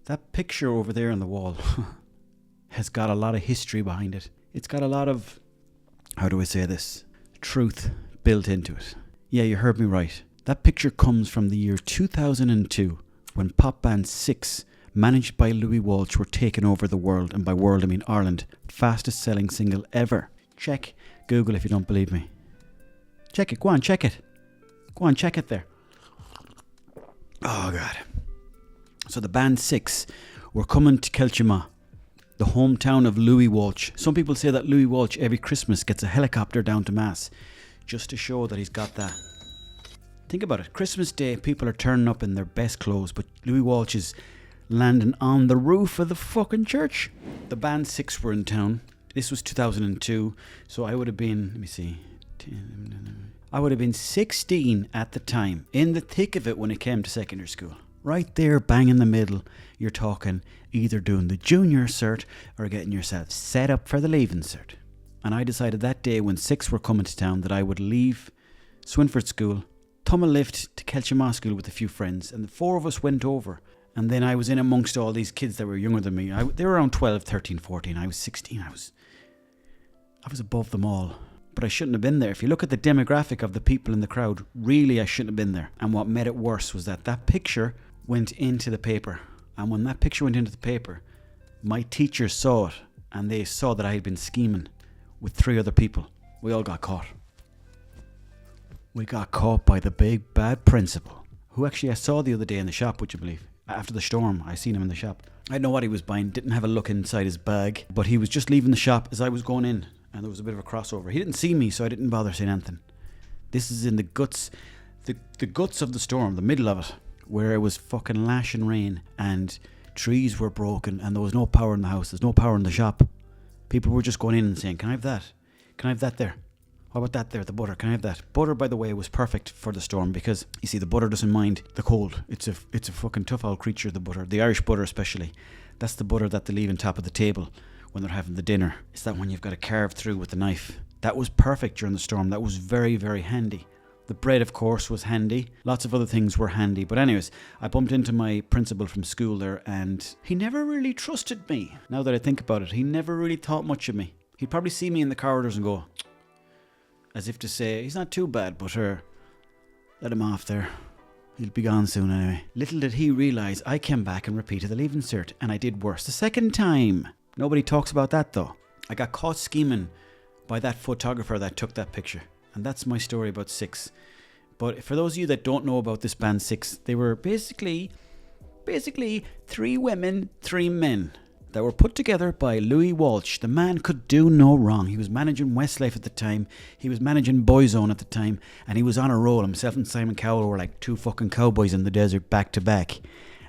That picture over there on the wall has got a lot of history behind it. It's got a lot of, how do I say this, truth built into it. Yeah, you heard me right. That picture comes from the year 2002 when pop band 6, managed by Louis Walsh, were taking over the world, and by world I mean Ireland, fastest selling single ever. Check Google if you don't believe me. Check it, go on, check it. Go on, check it there. Oh God. So the band 6 were coming to Kilchima, the hometown of Louis Walsh. Some people say that Louis Walsh every Christmas gets a helicopter down to Mass just to show that he's got that. Think about it. Christmas Day, people are turning up in their best clothes, but Louis Walsh is landing on the roof of the fucking church. The band 6 were in town. This was 2002, so I would have been, let me see, I would have been 16 at the time, in the thick of it when it came to secondary school. Right there, bang in the middle, you're talking either doing the junior cert or getting yourself set up for the leaving cert. And I decided that day when 6 were coming to town that I would leave Swinford School, tumble lift to Kilchima School with a few friends, and the 4 of us went over. And then I was in amongst all these kids that were younger than me. They were around 12, 13, 14. I was 16. I was above them all. But I shouldn't have been there. If you look at the demographic of the people in the crowd, really I shouldn't have been there. And what made it worse was that picture went into the paper. And when that picture went into the paper, my teachers saw it. And they saw that I had been scheming with 3 other people. We all got caught. We got caught by the big bad principal, who actually I saw the other day in the shop, would you believe? After the storm, I seen him in the shop. I didn't know what he was buying, didn't have a look inside his bag, but he was just leaving the shop as I was going in, and there was a bit of a crossover. He didn't see me, so I didn't bother saying anything. This is in the guts, the guts of the storm, the middle of it, where it was fucking lashing rain, and trees were broken, and there was no power in the house, there's no power in the shop. People were just going in and saying, can I have that? Can I have that there? What about that there, the butter? Can I have that? Butter, by the way, was perfect for the storm because, you see, the butter doesn't mind the cold. It's a fucking tough old creature, the butter. The Irish butter especially. That's the butter that they leave on top of the table when they're having the dinner. It's that one you've got to carve through with the knife. That was perfect during the storm. That was very, very handy. The bread, of course, was handy. Lots of other things were handy. But anyways, I bumped into my principal from school there and he never really trusted me. Now that I think about it, he never really thought much of me. He'd probably see me in the corridors and go, as if to say, he's not too bad, but let him off there. He'll be gone soon anyway. Little did he realise I came back and repeated the leaving cert, and I did worse the second time. Nobody talks about that though. I got caught scheming by that photographer that took that picture. And that's my story about 6. But for those of you that don't know about this band 6, they were basically 3 women, 3 men that were put together by Louis Walsh. The man could do no wrong. He was managing Westlife at the time. He was managing Boyzone at the time. And he was on a roll. Himself and Simon Cowell were like 2 fucking cowboys in the desert back to back.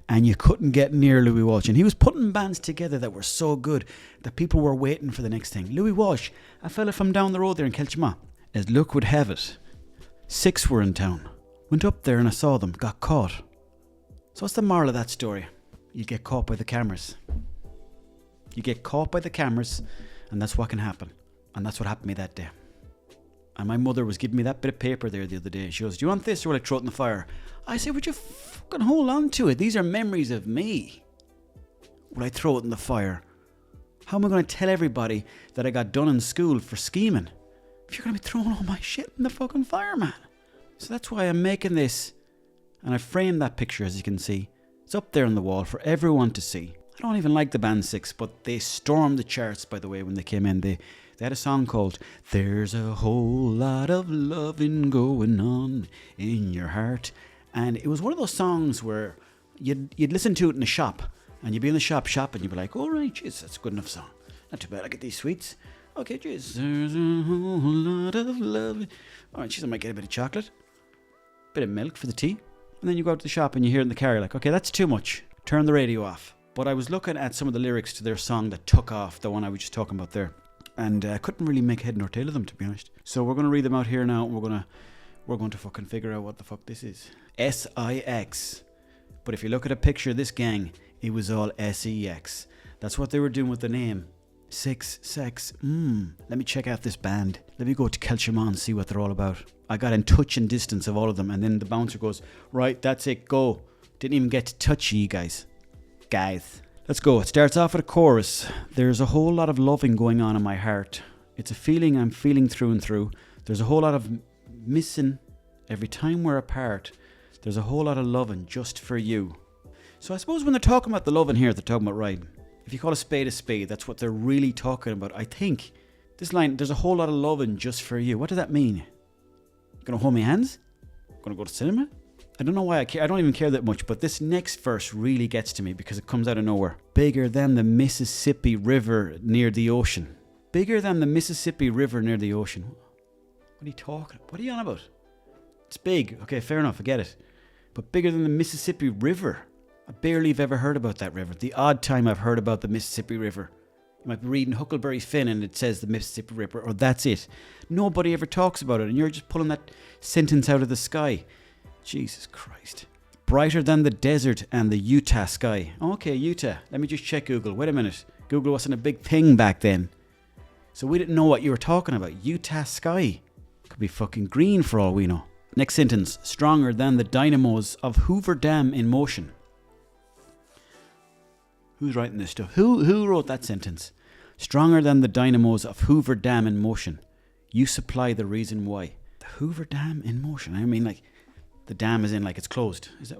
And you couldn't get near Louis Walsh. And he was putting bands together that were so good that people were waiting for the next thing. Louis Walsh, a fella from down the road there in Kilchima, as luck would have it, 6 were in town. Went up there and I saw them, got caught. So what's the moral of that story? You get caught by the cameras. You get caught by the cameras, and that's what can happen. And that's what happened to me that day. And my mother was giving me that bit of paper there the other day. She goes, do you want this or will I throw it in the fire? I said, would you fucking hold on to it? These are memories of me. Will I throw it in the fire? How am I going to tell everybody that I got done in school for scheming if you're going to be throwing all my shit in the fucking fire, man? So that's why I'm making this. And I framed that picture, as you can see. It's up there on the wall for everyone to see. I don't even like the band 6, but they stormed the charts, by the way, when they came in. They had a song called There's a Whole Lot of Loving Going On in Your Heart. And it was one of those songs where you'd listen to it in a shop, and you'd be in the shop and you'd be like, all right, jeez, that's a good enough song. Not too bad, I get these sweets. Okay, jeez, there's a whole lot of love. All right, jeez, I might get a bit of chocolate, bit of milk for the tea. And then you go out to the shop and you hear it in the car, you're like, okay, that's too much. Turn the radio off. But I was looking at some of the lyrics to their song that took off, the one I was just talking about there, and I couldn't really make head nor tail of them, to be honest. So we're going to read them out here now, and we're going to fucking figure out what the fuck this is. S-I-X. But if you look at a picture of this gang, it was all S-E-X. That's what they were doing with the name. 6, sex. Let me check out this band. Let me go to Kilchima and see what they're all about. I got in touch and distance of all of them, and then the bouncer goes, right, that's it, go. Didn't even get to touch you guys. shit, guys. Let's go. It starts off with a chorus. There's a whole lot of loving going on in my heart. It's a feeling I'm feeling through and through. There's a whole lot of missing every time we're apart. There's a whole lot of loving just for you. So I suppose when they're talking about the loving here, they're talking about right. If you call a spade, that's what they're really talking about. I think this line, there's a whole lot of loving just for you. What does that mean? Gonna hold my hands? Gonna go to cinema? I don't know why I care. I don't even care that much, but this next verse really gets to me because it comes out of nowhere. Bigger than the Mississippi River near the ocean. Bigger than the Mississippi River near the ocean. What are you talking about? What are you on about? It's big. Okay, fair enough. I get it. But bigger than the Mississippi River. I barely have ever heard about that river. The odd time I've heard about the Mississippi River. You might be reading Huckleberry Finn and it says the Mississippi River, or that's it. Nobody ever talks about it, and you're just pulling that sentence out of the sky. Jesus Christ. Brighter than the desert and the Utah sky. Okay, Utah. Let me just check Google. Wait a minute. Google wasn't a big thing back then. So we didn't know what you were talking about. Utah sky. Could be fucking green for all we know. Next sentence. Stronger than the dynamos of Hoover Dam in motion. Who's writing this stuff? Who wrote that sentence? Stronger than the dynamos of Hoover Dam in motion. You supply the reason why. The Hoover Dam in motion. I mean, like, the dam is in, like, it's closed. Is that?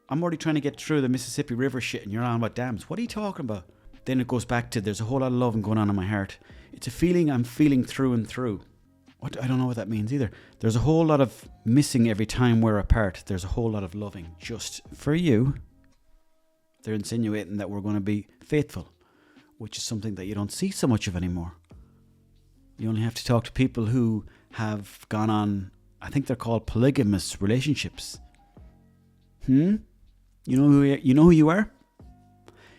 I'm already trying to get through the Mississippi River shit and you're on about dams. What are you talking about? Then it goes back to there's a whole lot of loving going on in my heart. It's a feeling I'm feeling through and through. What? I don't know what that means either. There's a whole lot of missing every time we're apart. There's a whole lot of loving just for you. They're insinuating that we're going to be faithful, which is something that you don't see so much of anymore. You only have to talk to people who have gone on, I think they're called polygamous relationships. You know who you are?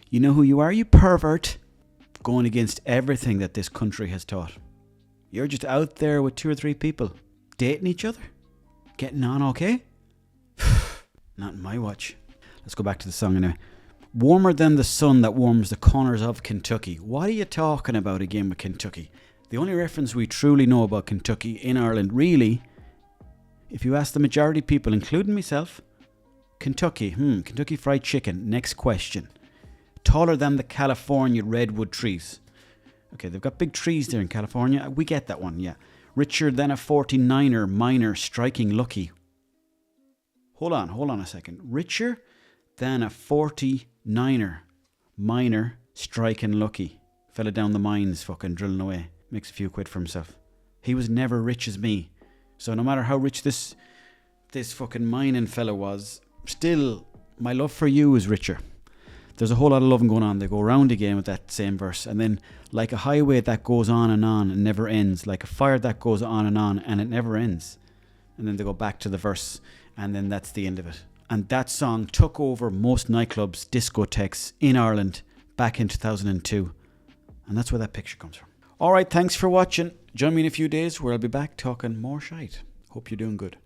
You know who you are, you pervert, going against everything that this country has taught. You're just out there with 2 or 3 people, dating each other, getting on okay? Not in my watch. Let's go back to the song anyway. Warmer than the sun that warms the corners of Kentucky. What are you talking about again with Kentucky? The only reference we truly know about Kentucky in Ireland, really, if you ask the majority of people, including myself, Kentucky, Kentucky Fried Chicken. Next question. Taller than the California redwood trees. Okay, they've got big trees there in California. We get that one, yeah. Richer than a 49er minor striking lucky. Hold on a second. Richer than a 49er minor striking lucky. Fella down the mines fucking drilling away. Makes a few quid for himself. He was never rich as me. So no matter how rich this fucking mining fella was, still my love for you is richer. There's a whole lot of loving going on. They go around again with that same verse. And then like a highway that goes on and never ends. Like a fire that goes on and it never ends. And then they go back to the verse. And then that's the end of it. And that song took over most nightclubs, discotheques in Ireland back in 2002. And that's where that picture comes from. All right, thanks for watching. Join me in a few days where I'll be back talking more shite. Hope you're doing good.